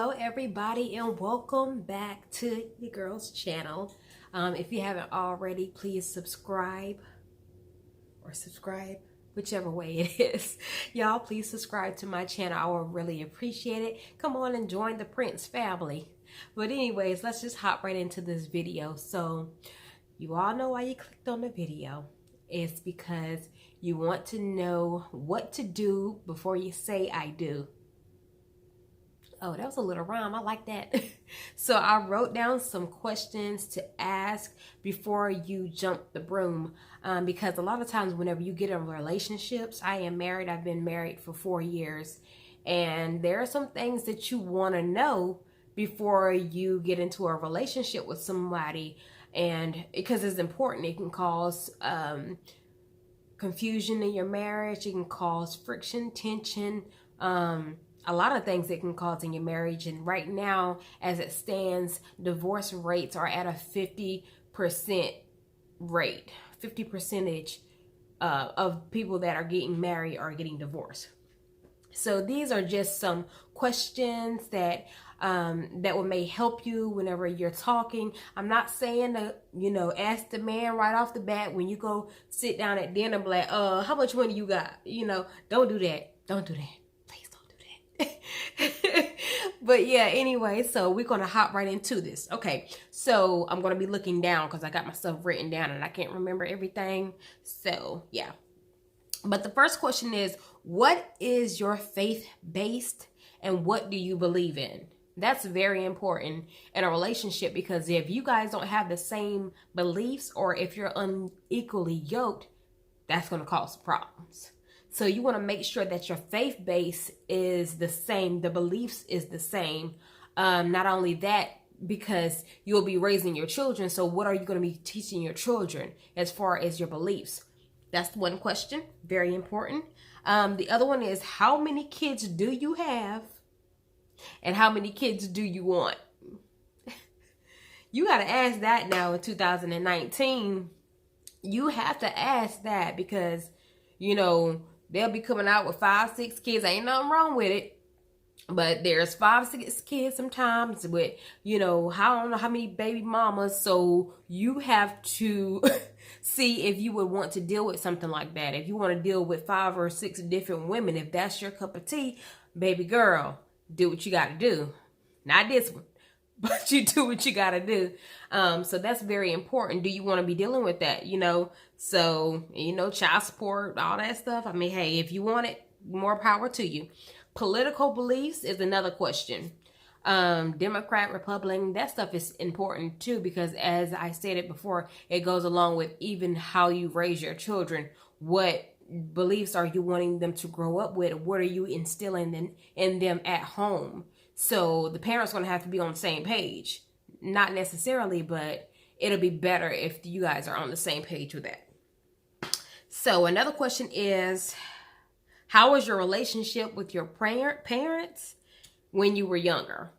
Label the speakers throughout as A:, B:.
A: Hello everybody and welcome back to your girl's channel. If you haven't already, please subscribe, whichever way it is. Y'all, please subscribe to my channel. I will really appreciate it. Come on and join the Prince family. But anyways, let's just hop right into this video. So you all know why you clicked on the video. It's because you want to know what to do before you say I do. Oh, that was a little rhyme. I like that. So I wrote down some questions to ask before you jump the broom. Because a lot of times whenever you get in relationships, I am married. I've been married for 4 years. And there are some things that you want to know before you get into a relationship with somebody. And because it's important, it can cause confusion in your marriage. It can cause friction, tension, a lot of things it can cause in your marriage. And right now, as it stands, divorce rates are at a 50% rate. 50% of people that are getting married are getting divorced. So these are just some questions that that may help you whenever you're talking. I'm not saying to, ask the man right off the bat when you go sit down at dinner, be like, how much money you got? Don't do that. Don't do that. But yeah, anyway, so we're gonna hop right into this. Okay, so I'm gonna be looking down because I got my stuff written down and I can't remember everything. So yeah, but the first question is, what is your faith based and what do you believe in? That's very important in a relationship, because if you guys don't have the same beliefs, or if you're unequally yoked, that's gonna cause problems. So you want to make sure that your faith base is the same, the beliefs is the same. Not only that, because you'll be raising your children. So what are you going to be teaching your children as far as your beliefs? That's one question. Very important. The other one is, how many kids do you have and how many kids do you want? You got to ask that now in 2019. You have to ask that because, they'll be coming out with 5, 6 kids. Ain't nothing wrong with it. But there's 5, 6 kids sometimes with, I don't know how many baby mamas. So you have to see if you would want to deal with something like that. If you want to deal with 5 or 6 different women, if that's your cup of tea, baby girl, do what you got to do. Not this one, but you do what you got to do. So that's very important. Do you want to be dealing with that? So, child support, all that stuff. I mean, hey, if you want it, more power to you. Political beliefs is another question. Democrat, Republican, that stuff is important too, because as I stated before, it goes along with even how you raise your children. What beliefs are you wanting them to grow up with? What are you instilling in them at home? So the parents are going to have to be on the same page. Not necessarily, but it'll be better if you guys are on the same page with that. So another question is, how was your relationship with your parents when you were younger?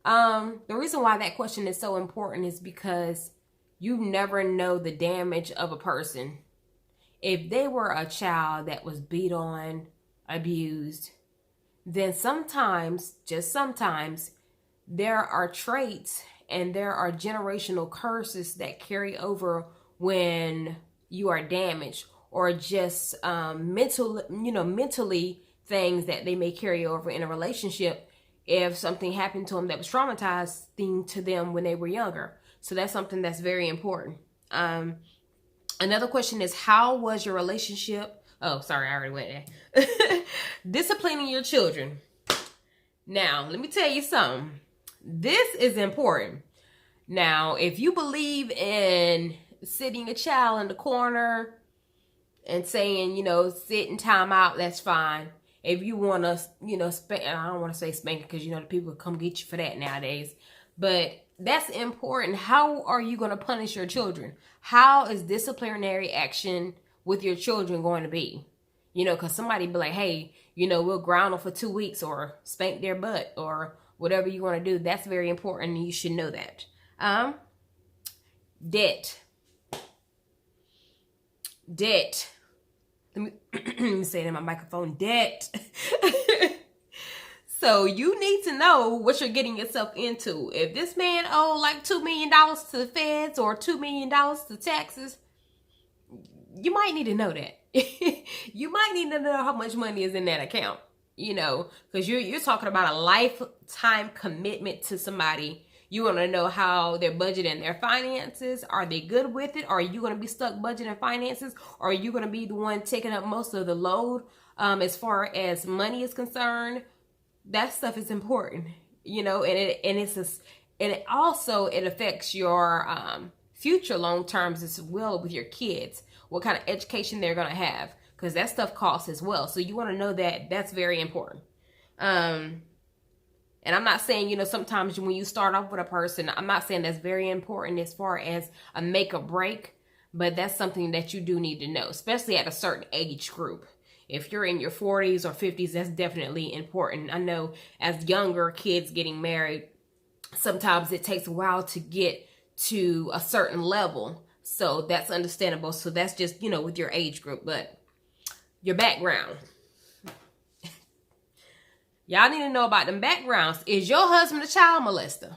A: The reason why that question is so important is because you never know the damage of a person. If they were a child that was beat on, abused, then sometimes, just sometimes, there are traits and there are generational curses that carry over when you are damaged, or just mentally things that they may carry over in a relationship if something happened to them that was traumatizing to them when they were younger. So that's something that's very important. Another question is, how was your relationship? Oh, sorry, I already went there. Disciplining your children. Now, let me tell you something. This is important. Now, if you believe in sitting a child in the corner and saying, sit in time out, that's fine. If you want to, spank, I don't want to say spank because, the people come get you for that nowadays. But that's important. How are you going to punish your children? How is disciplinary action with your children going to be? Because somebody be like, hey, we'll ground them for 2 weeks or spank their butt or whatever you want to do. That's very important. And you should know that. Debt. Let me say it in my microphone. Debt. So you need to know what you're getting yourself into. If this man owed like $2 million to the feds or $2 million to taxes, you might need to know that. You might need to know how much money is in that account, you know, because you're talking about a lifetime commitment to somebody. You want to know how their budget and their finances. Are they good with it? Are you going to be stuck budget and finances? Or are you going to be the one taking up most of the load as far as money is concerned? That stuff is important, you know, and it also affects your future long terms as well with your kids. What kind of education they're going to have, because that stuff costs as well. So you want to know that. That's very important. And I'm not saying, you know, sometimes when you start off with a person, I'm not saying that's very important as far as a make or break, but that's something that you do need to know, especially at a certain age group. If you're in your 40s or 50s, that's definitely important. I know as younger kids getting married, sometimes it takes a while to get to a certain level. So that's understandable. So that's just, you know, with your age group, but your background. Y'all need to know about them backgrounds. Is your husband a child molester?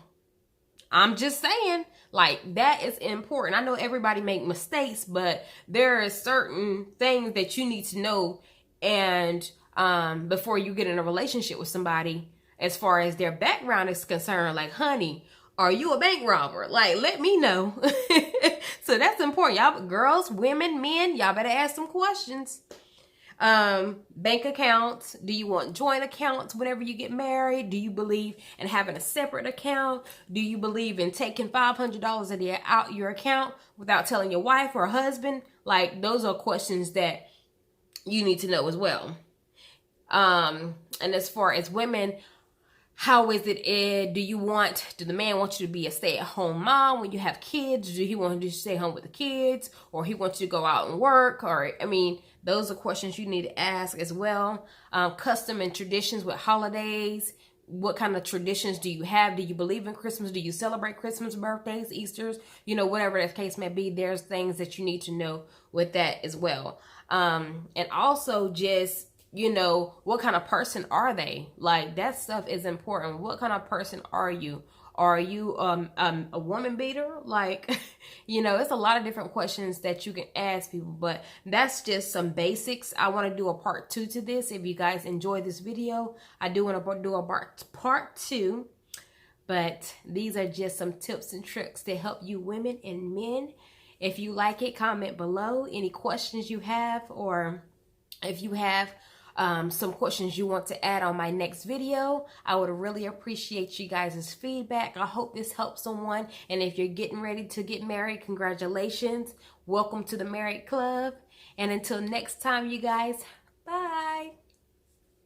A: I'm just saying, like, that is important. I know everybody make mistakes, but there are certain things that you need to know and before you get in a relationship with somebody as far as their background is concerned. Like, honey, are you a bank robber? Like, let me know. So that's important. Y'all, girls, women, men, y'all better ask some questions. Bank accounts. Do you want joint accounts whenever you get married? Do you believe in having a separate account? Do you believe in taking $500 a day out your account without telling your wife or husband? Like, those are questions that you need to know as well. And as far as women, how is it? Do the man want you to be a stay-at-home mom when you have kids? Do he want you to stay home with the kids? Or he wants you to go out and work? Or, I mean, those are questions you need to ask as well. Custom and traditions with holidays. What kind of traditions do you have? Do you believe in Christmas? Do you celebrate Christmas, birthdays, Easters? You know, whatever the case may be, there's things that you need to know with that as well. And also just, you know, what kind of person are they? Like, that stuff is important. What kind of person are you? Are you a woman beater? Like, you know, it's a lot of different questions that you can ask people, but that's just some basics. I want to do a part 2 to this. If you guys enjoy this video, I do want to do a part 2, but these are just some tips and tricks to help you women and men. If you like it, comment below any questions you have, or if you have some questions you want to add on my next video. I would really appreciate you guys' feedback. I hope this helps someone. And if you're getting ready to get married, congratulations. Welcome to the Married Club. And until next time, you guys,